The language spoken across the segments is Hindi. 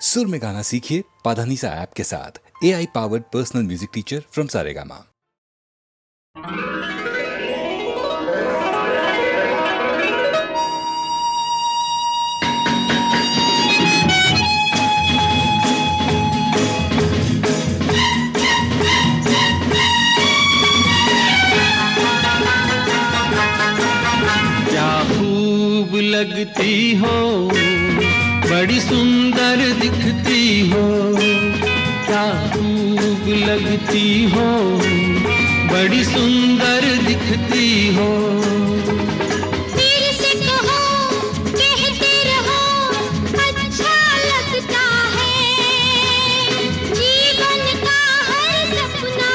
सुर में गाना सीखिए पाधानीसा ऐप के साथ। AI powered personal music teacher from Saregama. क्या खूब लगती हो, बड़ी सुंदर दिखती हो। क्या खूब लगती हो, बड़ी सुंदर दिखती हो। फिर से कहो, कहते रहो, अच्छा लगता है। जीवन का हर सपना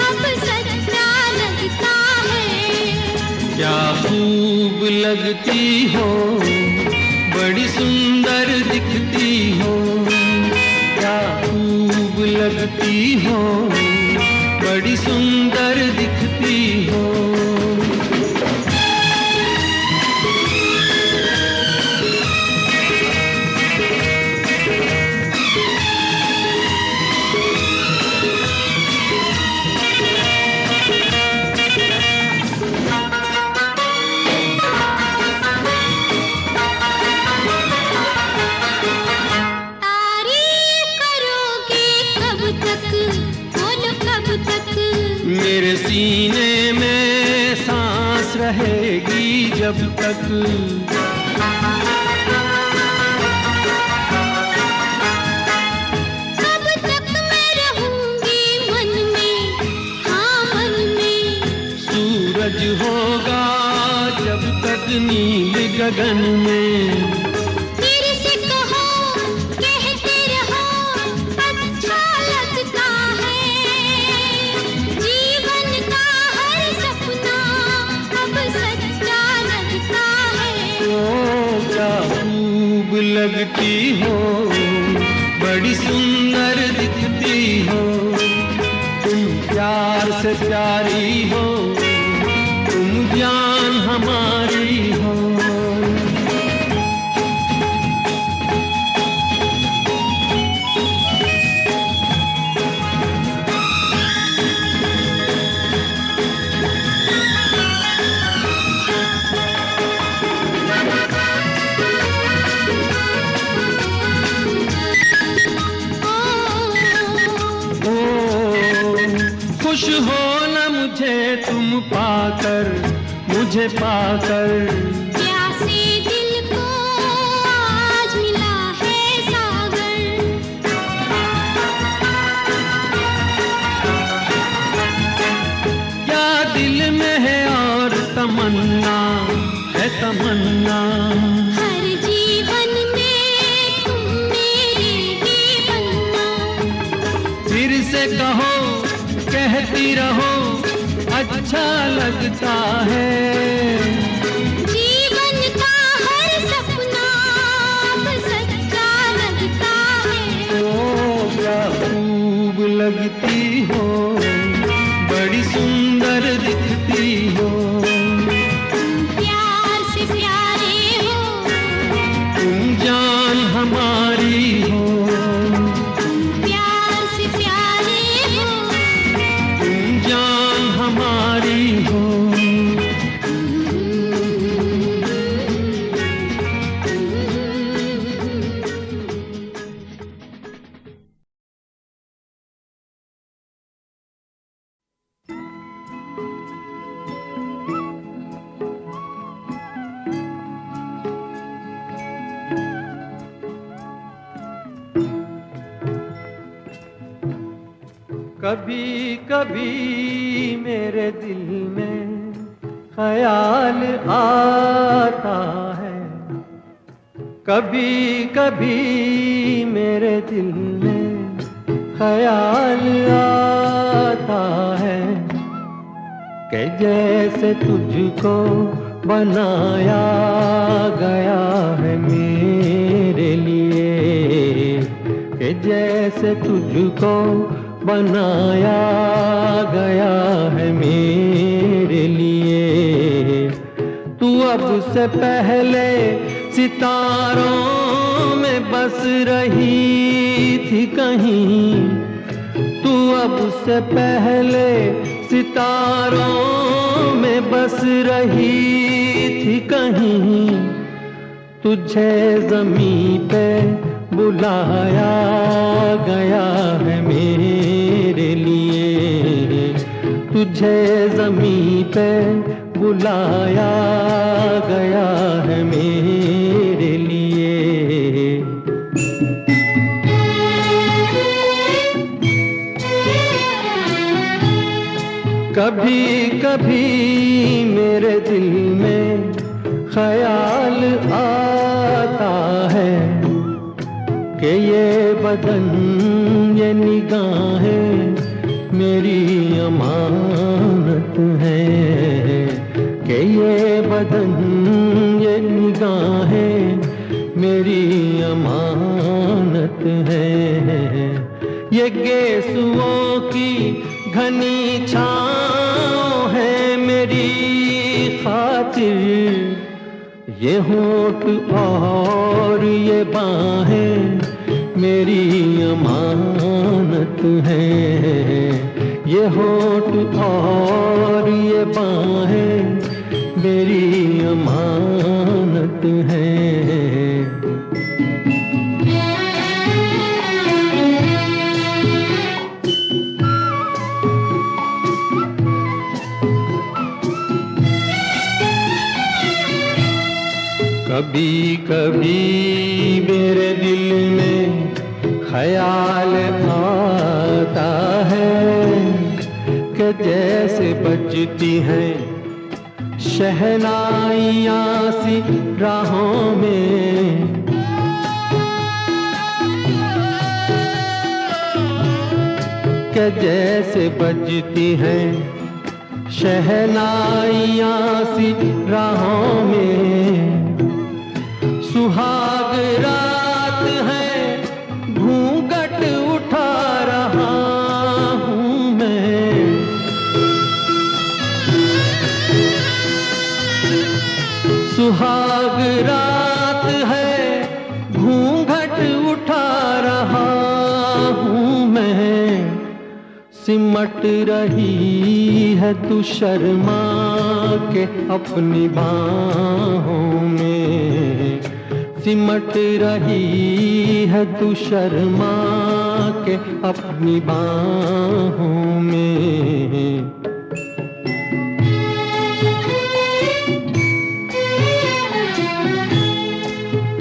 अब सच्चा लगता है। क्या खूब लगती हो, बड़ी सुंदर दिखती हो। क्या खूब लगती हो, बड़ी सुंदर दिखती हो। मेरे सीने में सांस रहेगी जब तक। कब तक मैं रहूंगी मन में, हाँ मन में। सूरज होगा जब तक नील गगन में। फिर से कहो, कहते रहो, अच्छा लगता है। जीवन का हर सपना अब सच्चा लगता है। ओ क्या खूब लगती हो, बड़ी सुंदर दिखती हो। तुम प्यार से प्यारी हो, तुम जान हमारी हो। खुश हो न मुझे तुम पाकर, मुझे पाकर। प्यासे दिल को आज मिला है सागर। क्या दिल में है और तमन्ना है तमन्ना। हर जीवन में तुम मेरे ही बनना। फिर से कहो, कहती रहो, अच्छा लगता है। जीवन का हर सपना अब सच्चा लगता है। ओ क्या खूब लगती हो, बड़ी सुंदर दिखती हो। प्यार से प्यारे हो, तुम जान हमारी हो। प्यार से प्यारे हो, तुम जान हमारी हो। कभी कभी मेरे दिल में ख्याल आता है। कभी कभी मेरे दिल में ख्याल आता है कि जैसे तुझको बनाया गया है मेरे लिए। कि जैसे तुझको बनाया गया है मेरे लिए। तू अब से पहले सितारों में में बस रही थी कहीं, तू अब से पहले सितारों में बस रही थी कहीं। तुझे ज़मीं पे बुलाया गया है मेरे लिए, तुझे ज़मीं पे बुलाया गया है मेरे लिए। कभी कभी मेरे दिल में ख्याल आता है कि ये बदन ये निगाहें मेरी अमानत है, कि ये बदन ये निगाहें मेरी अमानत है। ये गेसुओं की घनी छाँव है मेरी खातिर, ये होठ और ये बाहें मेरी अमानत है। ये होठ और ये बाहें मेरी अमानत है। कभी कभी मेरे दिल में ख्याल आता है कि जैसे बजती हैं शहनाइयाँ सी राहों में, कि जैसे बजती हैं शहनाइयाँ सी राहों में। सुहाग रात है घूंघट उठा रहा हूँ मैं, सुहाग रात है घूंघट उठा रहा हूँ मैं। सिमट रही है तू शर्मा के अपनी बाहों में, सिमट रही है तू शर्मा के अपनी बाहों में।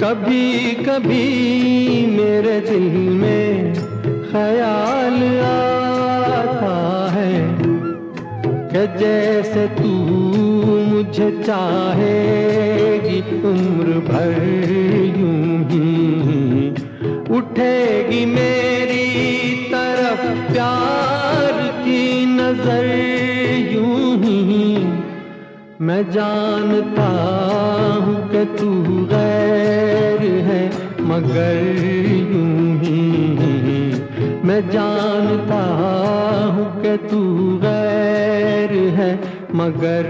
कभी कभी मेरे दिल में ख्याल आता है कि जैसे तू मुझे चाहेगी उम्र भर यूं ही, उठेगी मेरी तरफ प्यार की नजर यूं ही। मैं जानता हूँ कि तू गैर है मगर यूं ही, मैं जानता हूँ कि तू गैर है मगर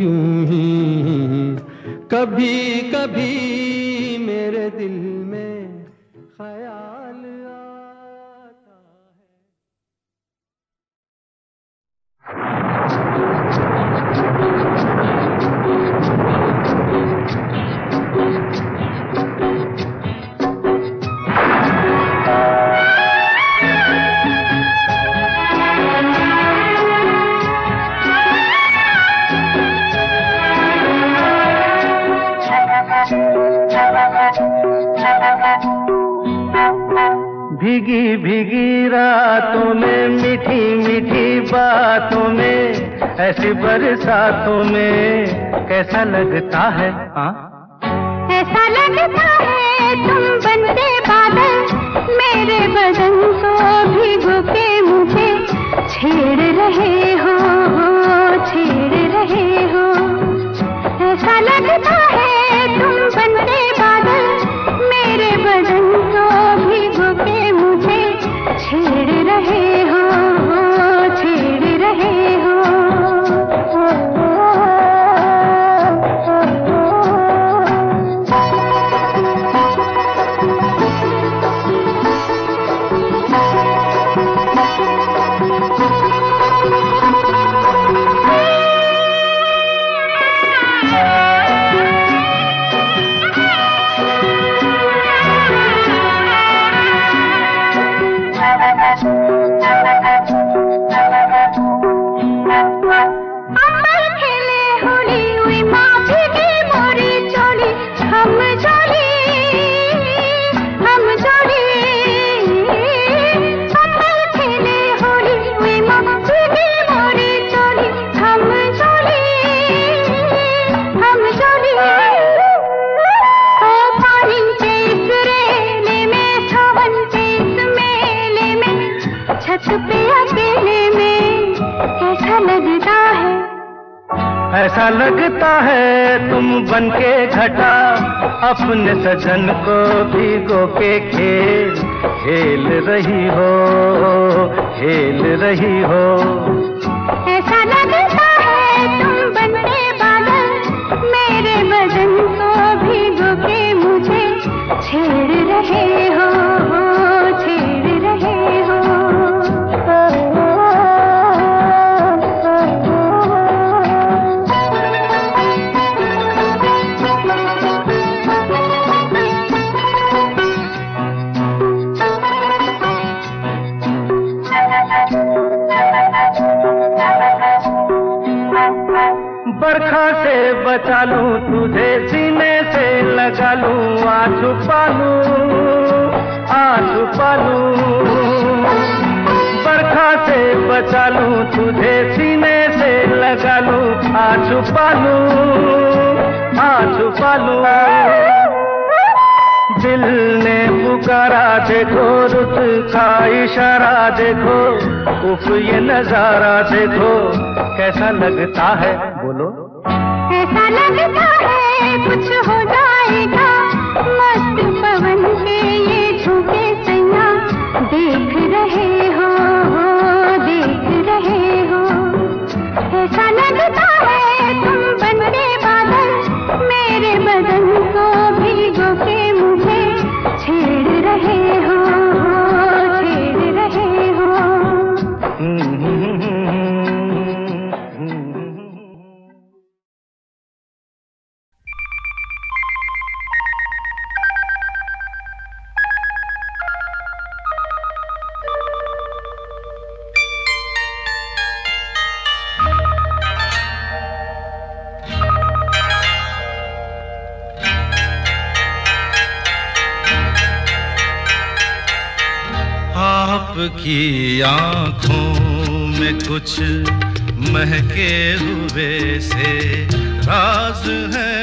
यूं ही। कभी कभी मेरे दिल में ख्याल आता है। भीगी भीगी रातों में मीठी मीठी बातों में, ऐसी बरसातों में कैसा लगता है? हाँ ऐसा लगता है तुम बनते बादल, मेरे बदन को भिगो के मुझे छेड़ रहे हो, छेड़ रहे हो। ऐसा लगता है तुम बनते बादल, मेरे बदन को भिगो के मुझे छेड़ रहे हो, छेड़ रहे हो। छत पे अकेले में कैसा लगता है? ऐसा लगता है तुम बनके घटा अपने सजन को भिगो के खेल रही हो, खेल रही हो। ऐसा लगता है तुम बनके बादल मेरे बदन को भिगो के मुझे छेड़ रहे हो, छेड़ रहे हो। बरखा से बचा लूं तुझे, सीने से लगा लूं, आ छुपा लूं। बरखा से बचा लूं तुझे, सीने से लगा लूं, आ छुपा लूं। दिल ने पुकारा देखो, रुत का इशारा देखो, उफ ये नजारा देखो, कैसा लगता है बोलो? ऐसा लगता है कुछ हो जाएगा, मस्त पवन के ये झोंके सैया देख रहे हो, देख रहे हो। ऐसा लगता है तुम बनके बादल मेरे बदन को भिगो के मुझे छेड़ रहे हो, छेड़ रहे हो। आपकी आँखों में कुछ महके हुए से राज है,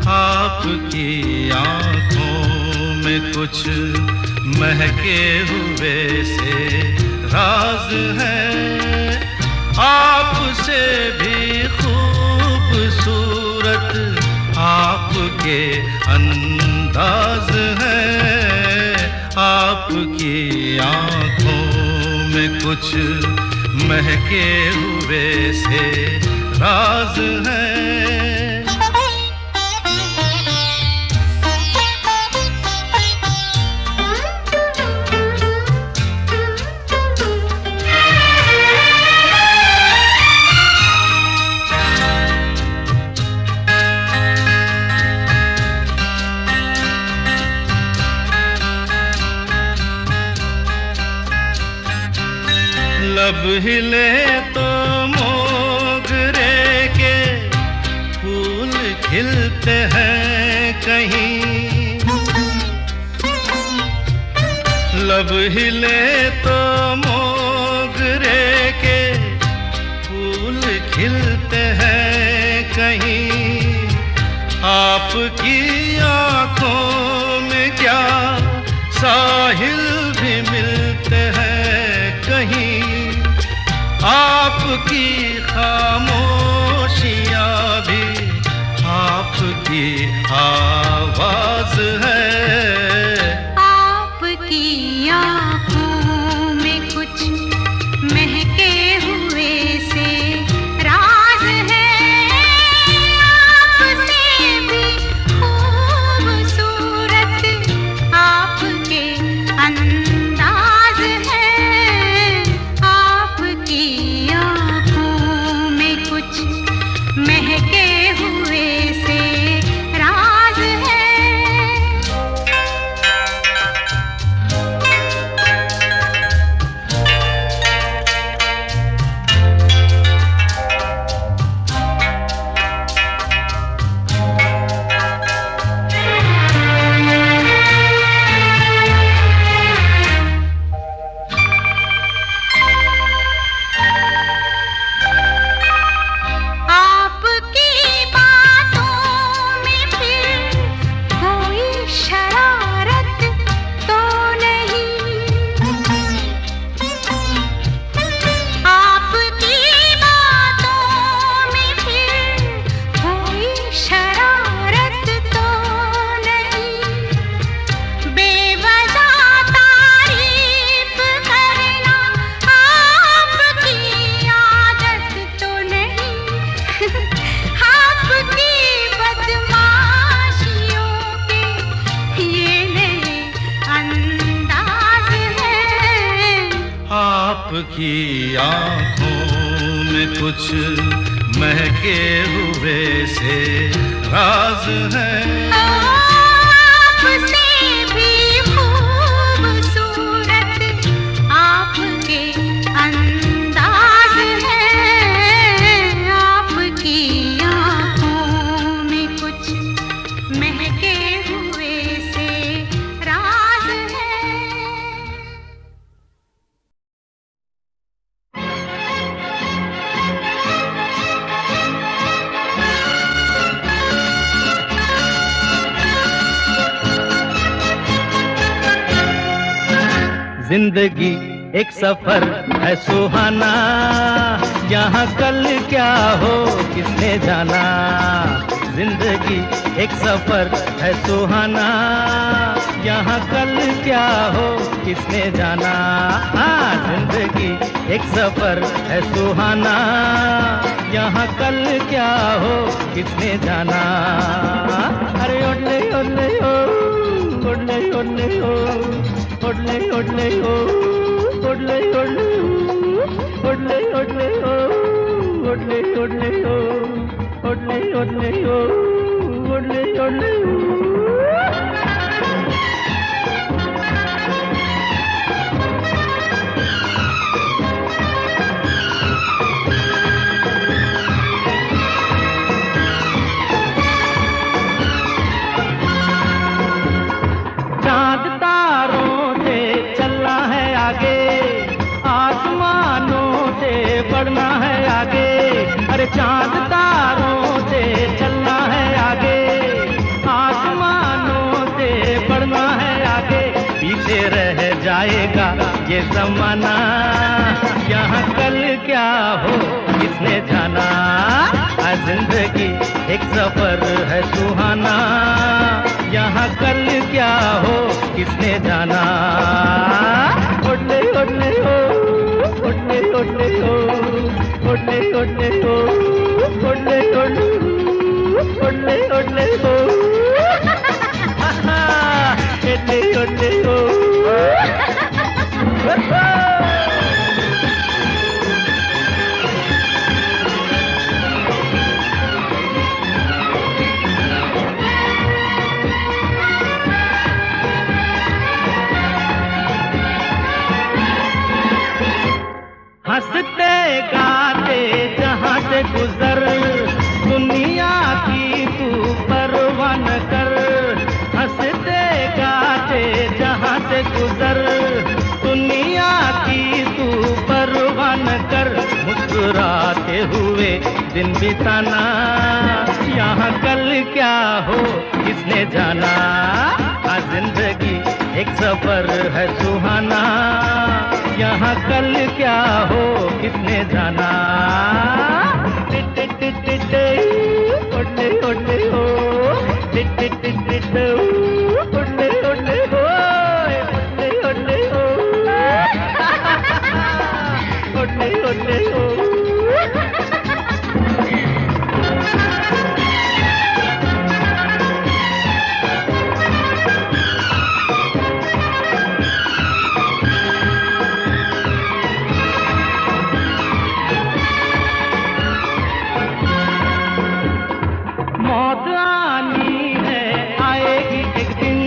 आपकी आँखों में कुछ महके हुए से राज है। आपसे भी खूबसूरत आपके अंदाज है, आपकी आँखों में कुछ महके हुए से राज है। लब हिले तो मोगरे के फूल खिलते हैं कहीं, लब हिले तो मोगरे के फूल खिलते हैं कहीं। आपकी आँखों में क्या साहिल भी मिलते हैं कहीं, आपकी खामोशियाँ भी आपकी आवाज है। आपकी आँखों में कुछ महके हुए से राज है, आपसे भी खूबसूरत आपके अंदाज है। आपकी आँखों में कुछ महके हुए से राज है। आपकी आंखों में कुछ महके हुए से राज है। आपसे भी खूबसूरत आपके अंदाज है, आपकी आँखों में कुछ महके हुए से राज है। जिंदगी एक सफर है सुहाना, यहाँ कल क्या हो किसने जाना। जिंदगी एक सफर है सुहाना, यहाँ कल क्या हो किसने जाना। हाँ, जिंदगी एक सफर है सुहाना, यहाँ कल क्या हो किसने जाना। अरे ओडले ओडले ओ, ओडले ओडले ओ, ओडले ओडले ओ, ओडले ओडले ओ, ओडले ओडले ओ, ओडले ओडले ओ, ओडले ओडले ओ, ओडले ओडले ओ। चांद तारों से चलना है आगे, आसमानों से बढ़ना है आगे। अरे चांद तारों से चलना है आगे, आसमानों से बढ़ना है आगे। पीछे रह जाएगा ये जमाना, यहाँ कल क्या हो किसने जाना। जिंदगी एक सफर है सुहाना, यहाँ कल क्या हो किसने जाना। ओडले ओडले ओ, ओडले ओडले ओ, ओडले ओडले ओ, ओडले ओडले ओ, ओडले ओडले ओ, ओडले ओडले ओ। हंसते गाते जहाँ से गुजर, दुनिया की तू परवाह न कर। हंसते गाते जहाँ से गुजर, दुनिया की तू परवाह न कर। मुस्कुराते हुए दिन बिताना, यहाँ कल क्या हो किसने जाना। जिंदगी एक सफर है सुहाना, यहाँ कल क्या हो किसने जाना। ओडले ओडले ओ, ओडले ओडले ओ, ओडले ओडले ओ, ओडले ओडले ओ। मौत आनी है आएगी एक दिन,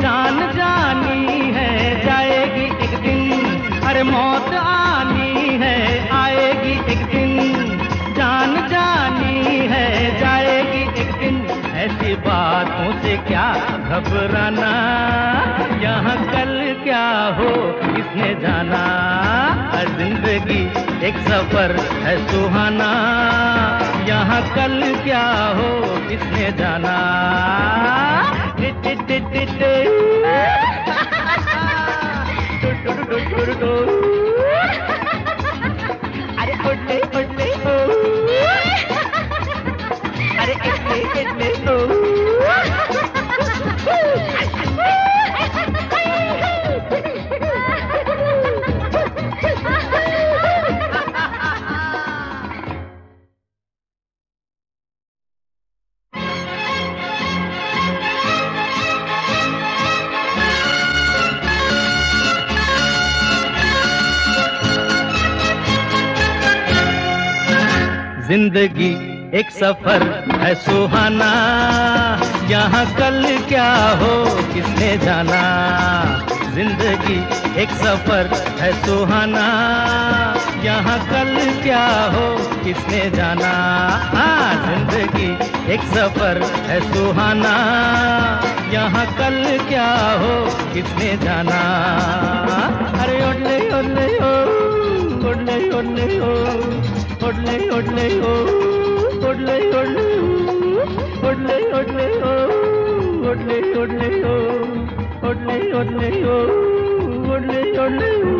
जान जानी है जाएगी एक दिन। अरे मौत आनी है आएगी एक दिन, जान जानी है जाएगी एक दिन। ऐसी बातों से क्या घबराना, यहाँ कल क्या हो किसने जाना। जिंदगी एक सफर है सुहाना, यहाँ कल क्या हो किसने जाना। अरे ओडले ओडले ओ, अरे एडले एडले ओ। जिंदगी एक सफर है सुहाना, यहाँ कल क्या हो किसने जाना। जिंदगी एक सफर है सुहाना, यहाँ कल क्या हो किसने जाना। हाँ, जिंदगी एक सफर है सुहाना, यहाँ कल क्या हो किसने जाना। अरे ओडले ओडले ओ, ओडले ओडले ओ, ओडले ओडले ओ, ओडले ओडले ओ, ओडले ओडले ओ, ओडले ओडले ओ, ओडले ओडले ओ, ओडले ओडले ओ।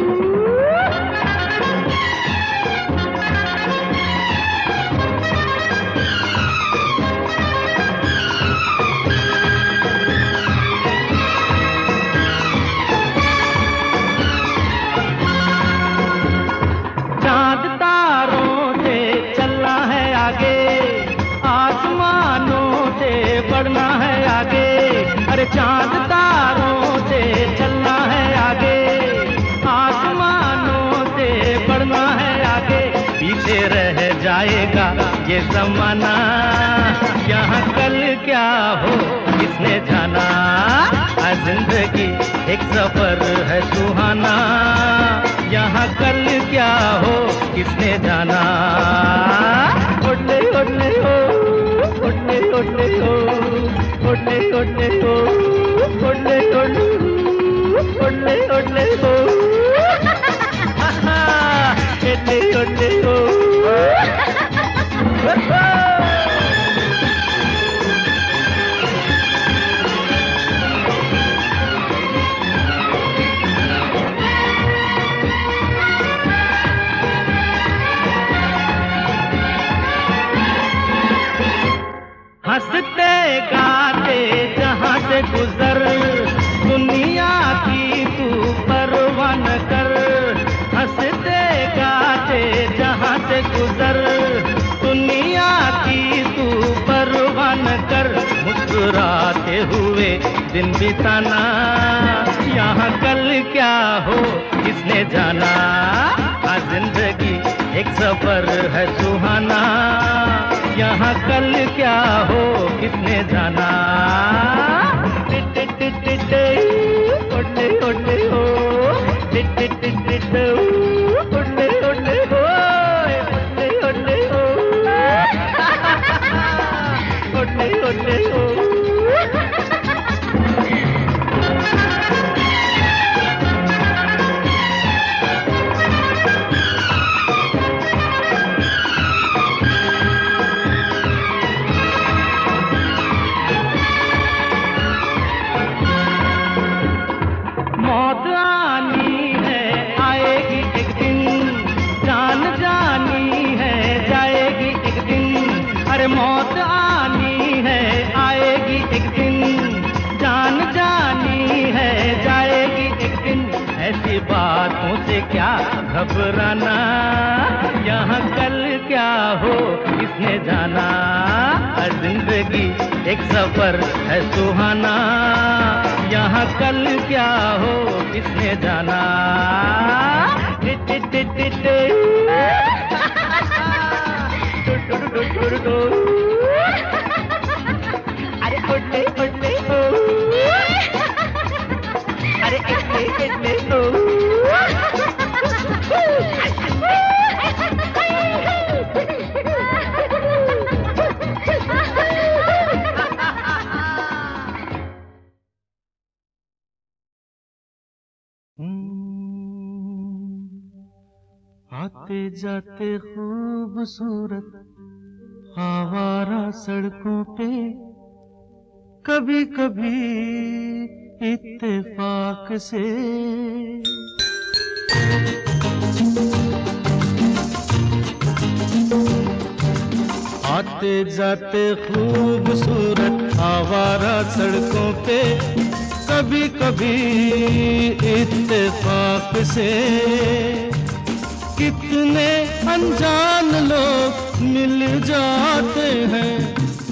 चांद तारों से चलना है आगे, आसमानों से बढ़ना है आगे। अरे चांद तारों से चलना है आगे, आसमानों से बढ़ना है आगे। पीछे रह जाएगा ये ज़माना, यहाँ कल क्या हो किसने जाना। जिंदगी एक सफर है सुहाना, यहाँ कल क्या हो किसने जाना। ओडले ओडले ओ, ओडले ओडले ओ, ओडले ओडले ओ, ओडले ओडले ओ, ओडले ओडले ओ, ओडले ओडले ओ। हंसते गाते जहाँ से गुजर, दुनिया की तू परवाह न कर। हंसते गाते जहाँ से गुजर, दुनिया की तू परवाह न कर। मुस्कुराते हुए दिन बिताना, यहाँ कल क्या हो किसने जाना। हाँ, जिंदगी एक सफर है सुहाना, यहाँ कल क्या हो किसने जाना। ओडले ओडले ओ, ओडले ओडले ओ, ओडले ओडले ओ, ओडले ओडले ओ। मौत आनी है आएगी एक दिन, जान जानी है जाएगी एक दिन। अरे मौत आनी है आएगी एक दिन, जान जानी है जाएगी एक दिन। ऐसी बातों से क्या घबराना, यहाँ कल क्या हो किसने जाना। जिंदगी एक सफर है सुहाना, यहाँ कल क्या हो किसने जाना। अरे ओडले ओडले ओ, अरे इडले इडले ओ। आते जाते खूबसूरत आवारा सड़कों पे, कभी कभी इत्तेफाक से। आते जाते खूबसूरत आवारा सड़कों पे, कभी कभी इत्तेफाक से। कितने अनजान लोग मिल जाते हैं,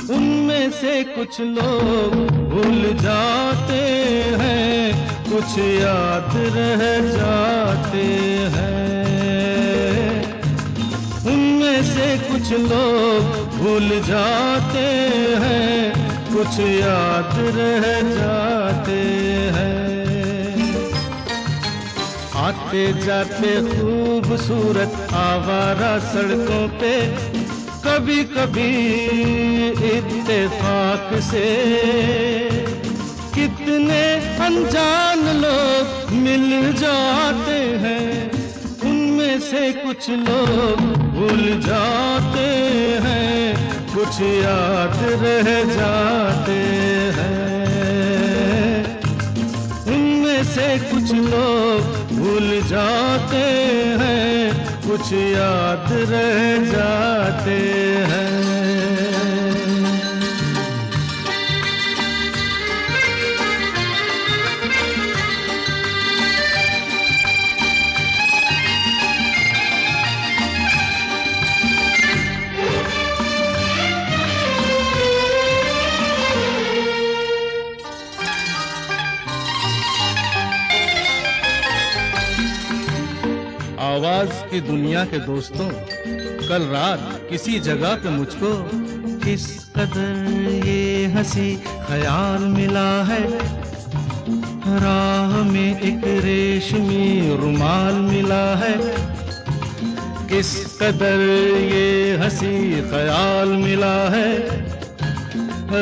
उनमें से कुछ लोग भूल जाते हैं, कुछ याद रह जाते हैं। उनमें से कुछ लोग भूल जाते हैं, कुछ याद रह जाते हैं। आते जाते खूबसूरत आवारा सड़कों पे कभी कभी इत्तेफाक से कितने अनजान लोग मिल जाते हैं, उनमें से कुछ लोग भूल जाते हैं, कुछ याद रह जाते हैं। उनमें से कुछ लोग भूल जाते हैं, कुछ याद रह जाते हैं। आवाज की दुनिया के दोस्तों, कल रात किसी जगह पे मुझको किस कदर ये हंसी ख्याल मिला है, राह में एक रेशमी रुमाल मिला है। किस कदर ये हंसी ख्याल मिला है,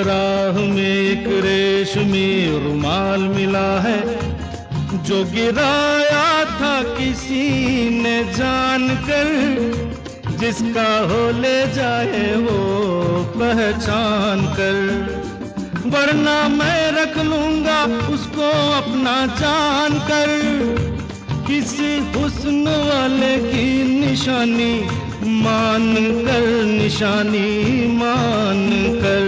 राह में एक रेशमी रुमाल मिला है। जो गिराया था किसी ने जानकर, जिसका हो ले जाए वो पहचान कर, वरना मैं रख लूंगा उसको अपना जान कर। किसी हुस्न वाले की निशानी मान कर, निशानी मान कर,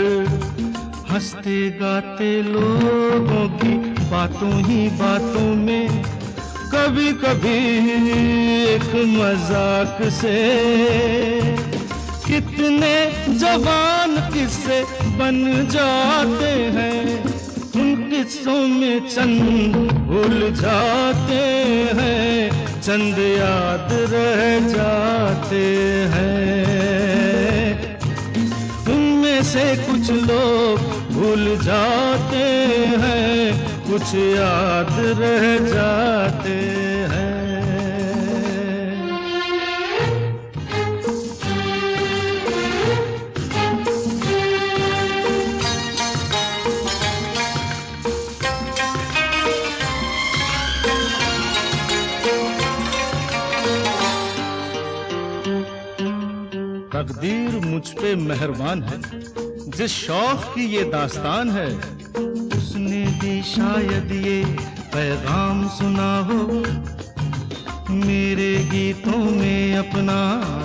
हंसते गाते लोगों की बातों ही बातों में कभी कभी एक मजाक से कितने जवान किस्से बन जाते हैं। उन किस्सों में चंद भूल जाते हैं, चंद याद रह जाते हैं। उनमें से कुछ लोग भूल जाते हैं, कुछ याद रह जाते हैं। तकदीर मुझ पे मेहरबान है, जिस शौक की ये दास्तान है, उसने भी शायद ये पैगाम सुना हो। मेरे गीतों में अपना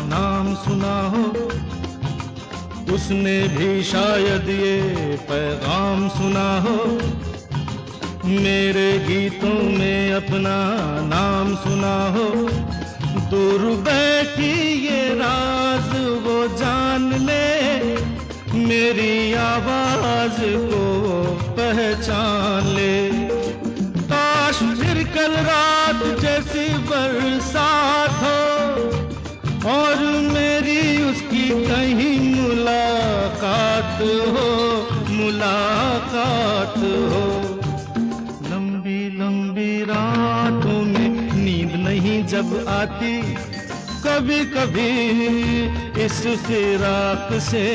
नाम सुना हो, उसने भी शायद ये पैगाम सुना हो। मेरे गीतों में अपना नाम सुना हो। दूर बैठी ये राज वो जान ले, मेरी आवाज को पहचान ले। काश फिर कल रात जैसी बरसात हो और मेरी उसकी कहीं मुलाकात हो, मुलाकात हो। लंबी लंबी रातों में नींद नहीं जब आती, कभी कभी इस फिराक से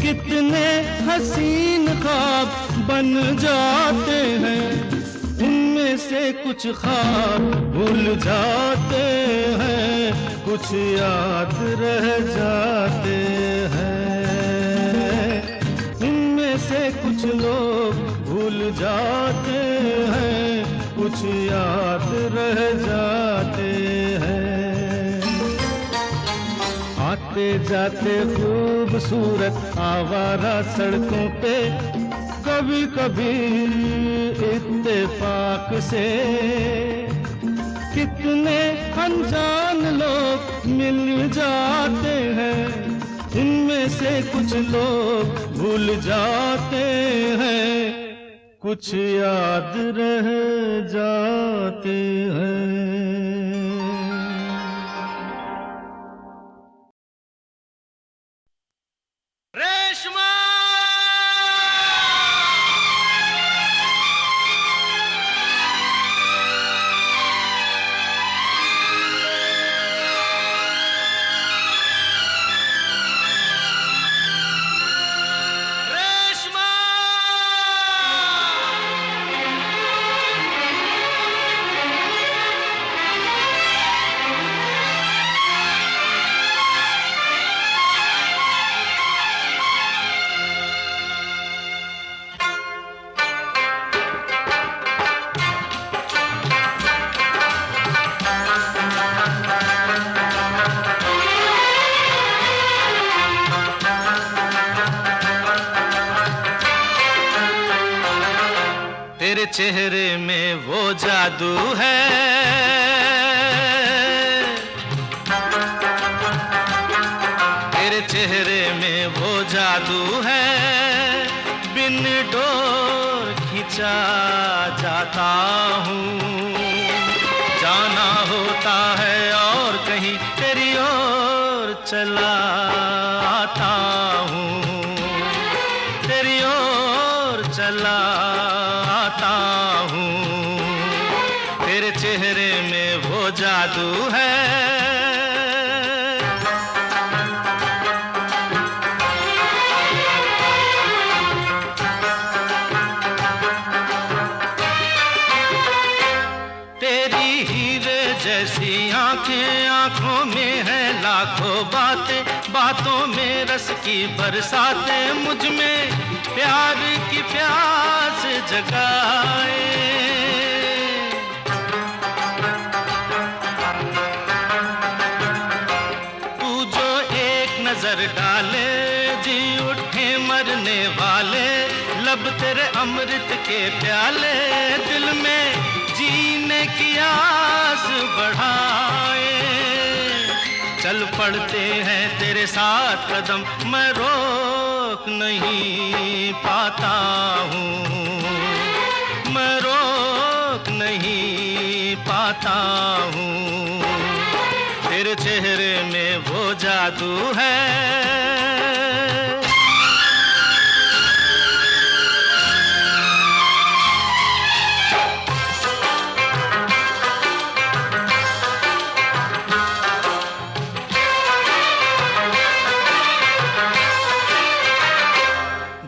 कितने हसीन ख्वाब बन जाते हैं। उनमें से कुछ ख्वाब भूल जाते हैं, कुछ याद रह जाते हैं। उनमें से कुछ लोग भूल जाते हैं, कुछ याद रह जाते हैं। आते जाते खूबसूरत आवारा सड़कों पे कभी कभी इत्तेफाक से कितने अनजान लोग मिल जाते हैं। इनमें से कुछ लोग भूल जाते हैं, कुछ याद रह जाते हैं। चेहरे में वो जादू है, तेरे चेहरे में वो जादू है, बिन डोर खिंचा जाता हूँ, जाना होता है और कहीं तेरी ओर चला आता हूँ, तेरी ओर चला आता हूँ, तेरे चेहरे में वो जादू है। जैसी आंखें, आंखों में है लाखों बातें, बातों में रस की बरसातें, मुझ में प्यार की प्यास जगाए। तू जो एक नजर डाले जी उठे मरने वाले, लब तेरे अमृत के प्याले, दिल में जीने की आस बढ़ाए। चल पड़ते हैं तेरे साथ कदम, मैं रोक नहीं पाता हूँ, मैं रोक नहीं पाता हूँ, तेरे चेहरे में वो जादू है।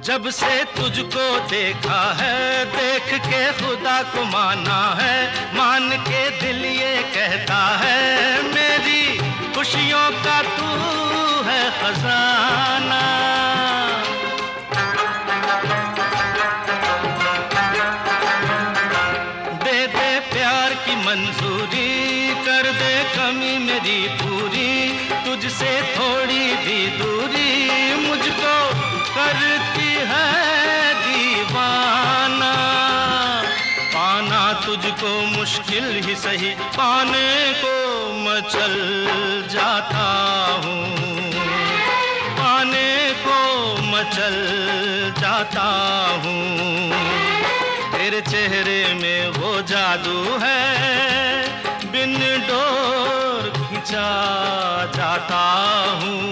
जब से तुझको देखा है, देख के खुदा को माना है, मान के दिल ये कहता है, मेरी खुशियों का तू है खजाना। दे दे प्यार की मंजूरी, कर दे कमी मेरी पूरी, तुझसे थोड़ी भी दूरी मुझको करती है दीवाना। पाना तुझको मुश्किल ही सही, पाने को मचल जाता हूँ, पाने को मचल जाता हूँ, तेरे चेहरे में वो जादू है, बिन डोर खिंचा जाता हूँ,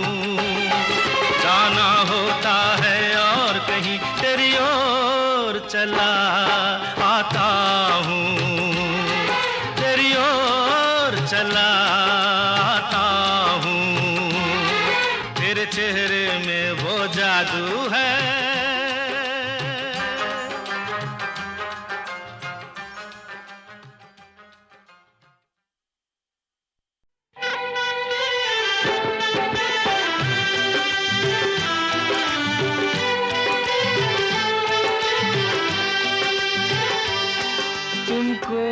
जाना होता है और कहीं तेरी ओर चला आता हूँ, तेरी ओर चला आता हूँ, तेरे चेहरे में वो जादू है। तुमको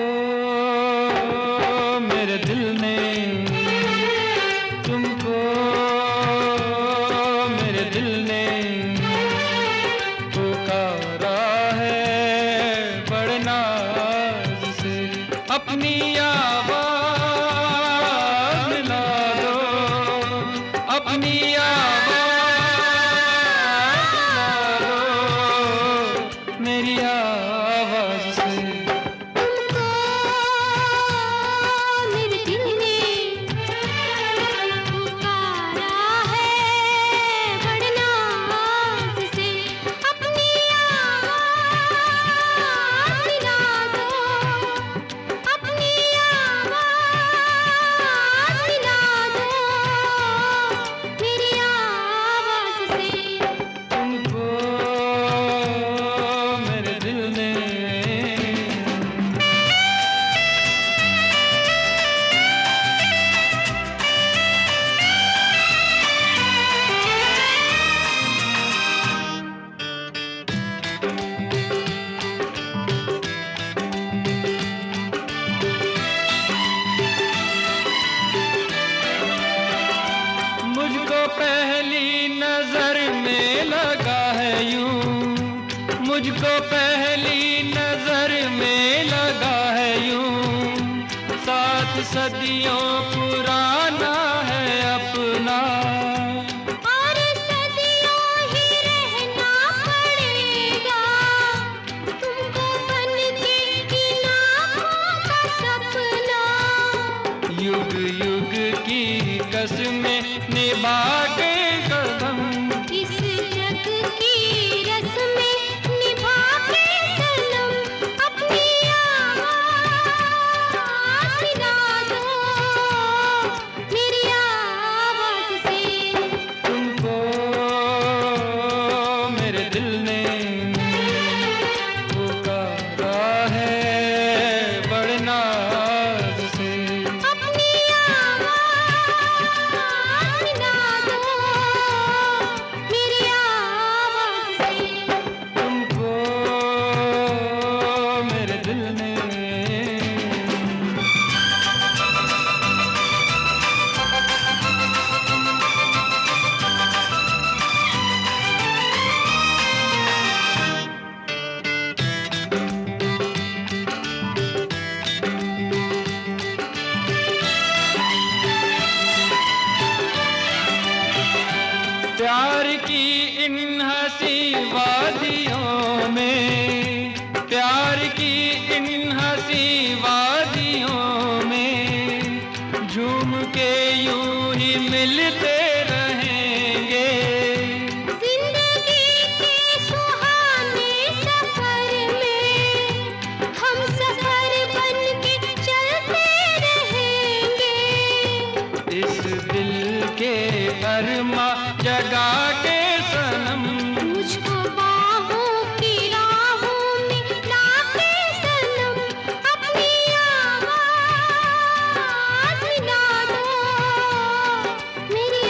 मेरे दिल ने, तुमको मेरे दिल ने पुकारा है बड़े नाज से, अपनी आवाज़ मिला दो, अपनी आवाज़ मिला दो मेरी आवाज़ से। मुझको पहली नजर सदियों पुराना है अपना, और सदियों ही रहना पड़ेगा तुमको बन के इन आँखों का सपना। युग युग की कसमें निभा के कदम, इस जग की रस्में निभा के सनम, अपनी आवाज़ मिला दो मेरी आवाज़ से। तुमको मेरे दिल ने पुकारा है बड़े नाज से। अपनी आवाज़ मिला दो मेरी आवाज़ से। तुमको मेरे दिल ने प्यार की इन हंसी वादियों में, प्यार की इन हंसी वादियों में झूम के यूं ही मिलते रहेंगे। जिंदगी के सुहाने सफर में हम सफर बन के चलते रहेंगे। इस दिल के अरमा जगा के सनम, मुझको बाहों की राहों में लाके सनम, अपनी आवाज़ मिला दो मेरी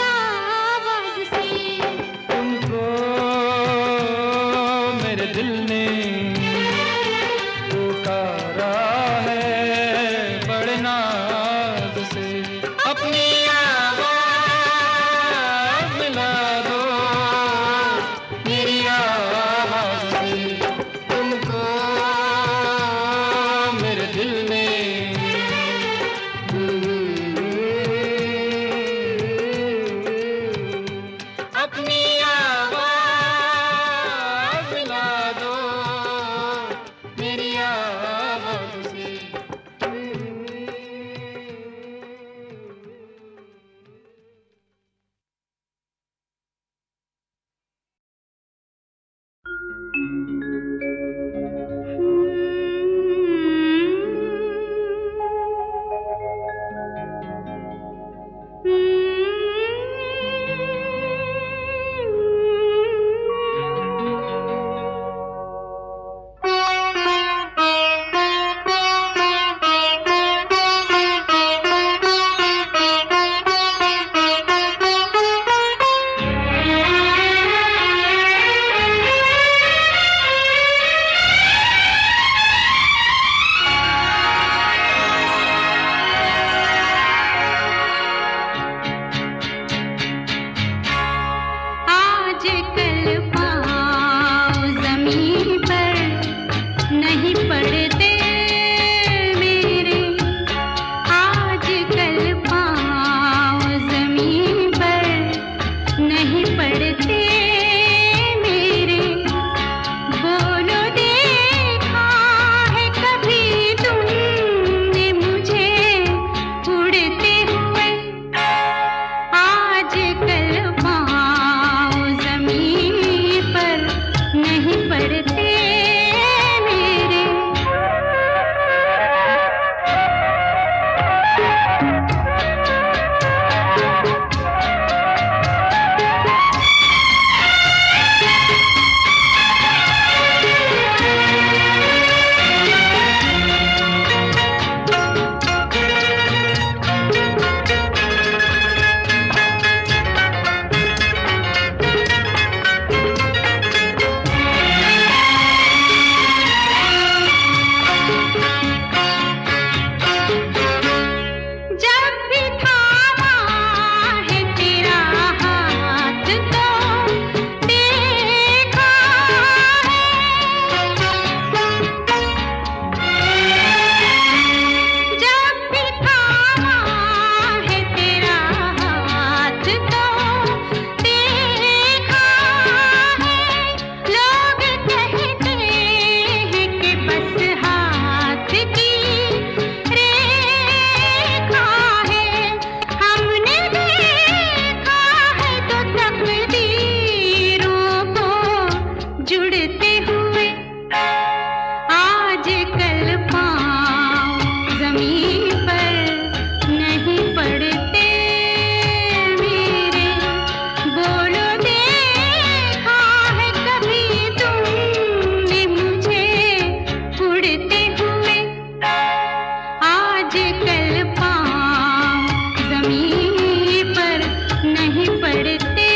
आजकल पाँव जमीन पर नहीं पड़ते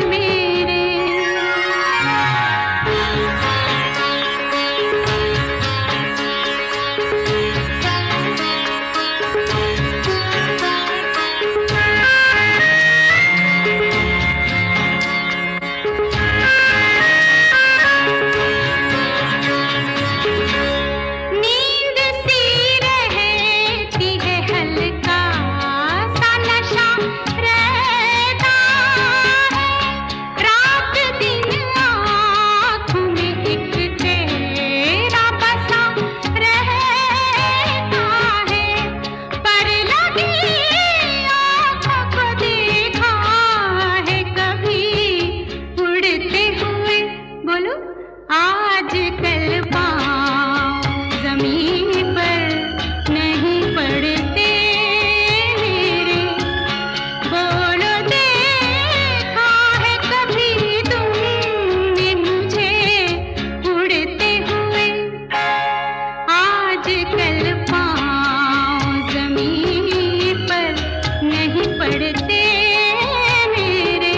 मेरे। नींद सी रहती है, हल्का सा नशा रहता है, रात दिन आँखों में एक तेरा बसा रहता है, पर लगी आँखों को देखा है कभी उड़ते हुए। बोलो आजकल पाँव जमीन पर नहीं पड़ते मेरे। बोलो देखा है कभी तुमने मुझे उड़ते हुए। आजकल पाँव जमीन पर नहीं पड़ते मेरे।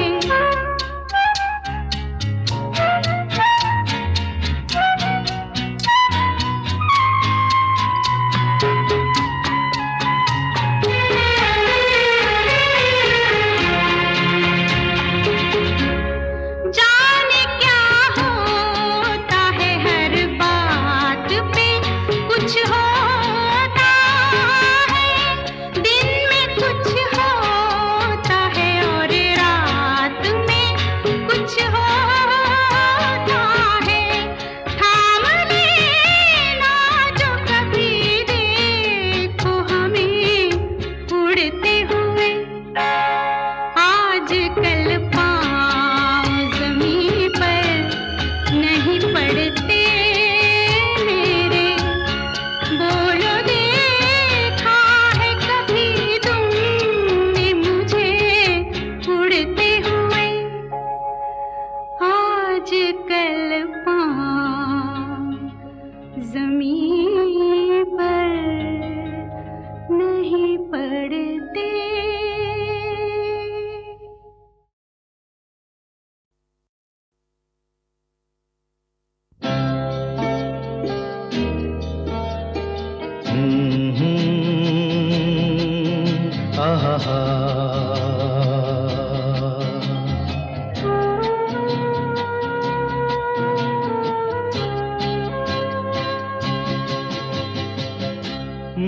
जाने क्या होता है हर बात पे कुछ होता है, दिन में कुछ होता है और रात में कुछ होता है। थाम लेना जो कभी देखो हमें उड़ते हुए। आजकल पाँव जमीन पर नहीं पड़ते मेरे। बोलो देखा है कभी तुमने मुझे उड़ते हुए। आजकल पाँव जमीन पर नहीं पड़ते। आहा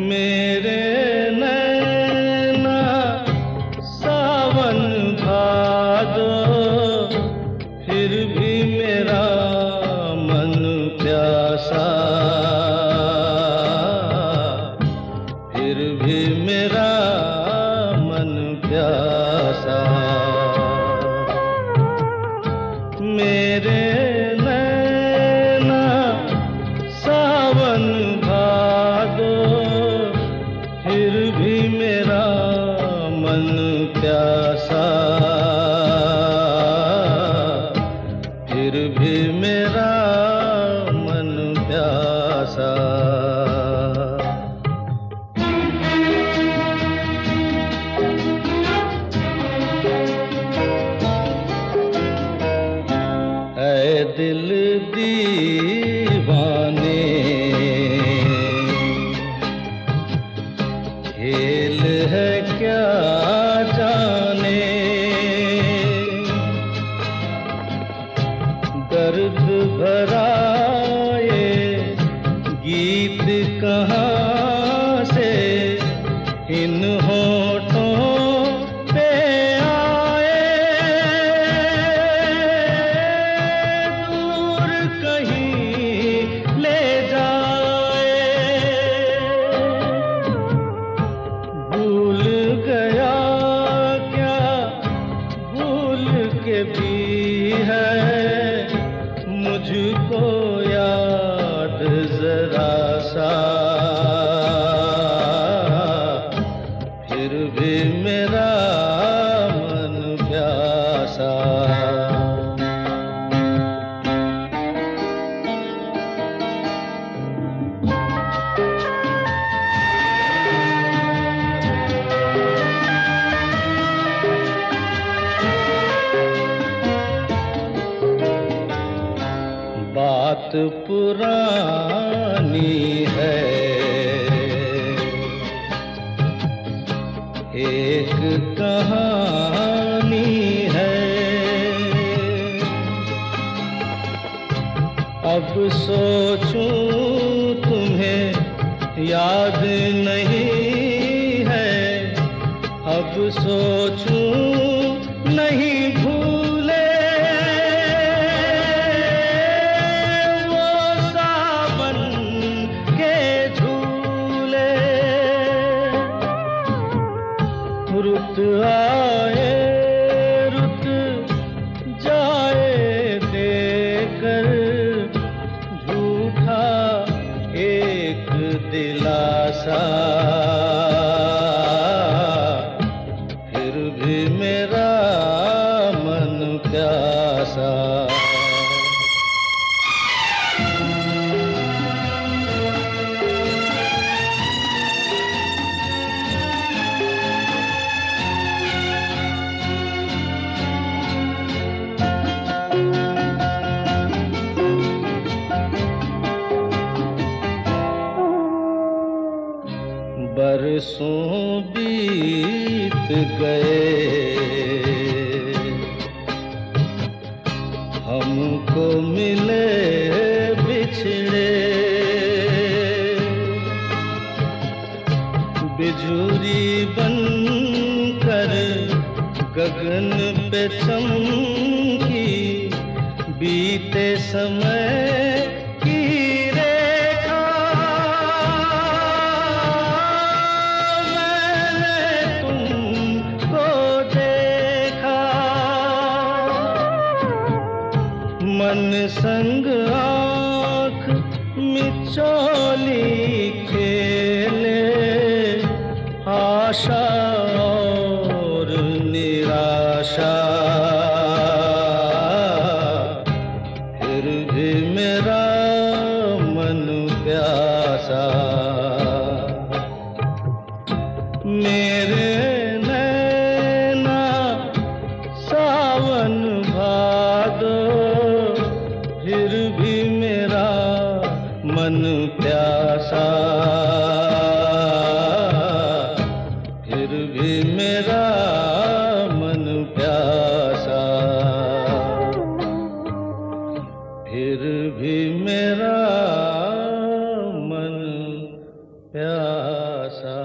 मेरे नैना सावन भादो, फिर भी मेरा मन प्यासा, फिर भी मेरा मन प्यासा। मेरे नैना सावन भादो, फिर भी मेरा मन प्यासा, फिर भी मेरा मन प्यासा। ऐ दिल दीवाने, खेल है क्या जाने, दर्द भरा ये गीत कहाँ से इन होठों पे आए। दूर कहीं ले जाए, भूल गया क्या भूल के भी है मुझको याद जरा सा। पुरानी है, एक कहानी है। अब सोचूं तुम्हें याद नहीं है, अब सोचूं नहीं भूले वो सावन के झूले। रुत आए रुत जाए देकर झूठा एक दिलासा, फिर भी मेरा मन प्यासा। बरसों बीत गए, हमको मिले बिछड़े। बिजुरी बनकर गगन पे चमकी, बीते समय की रेखा। मैंने तुमको देखा, मन संग आँख मिचौली खेले, आशा और निराशा। फिर भी मेरा मन प्यासा। मेरे नैना सावन भादो, फिर भी मेरा मन प्यासा। फिर भी मेरा मन प्यासा, फिर भी मेरा मन प्यासा।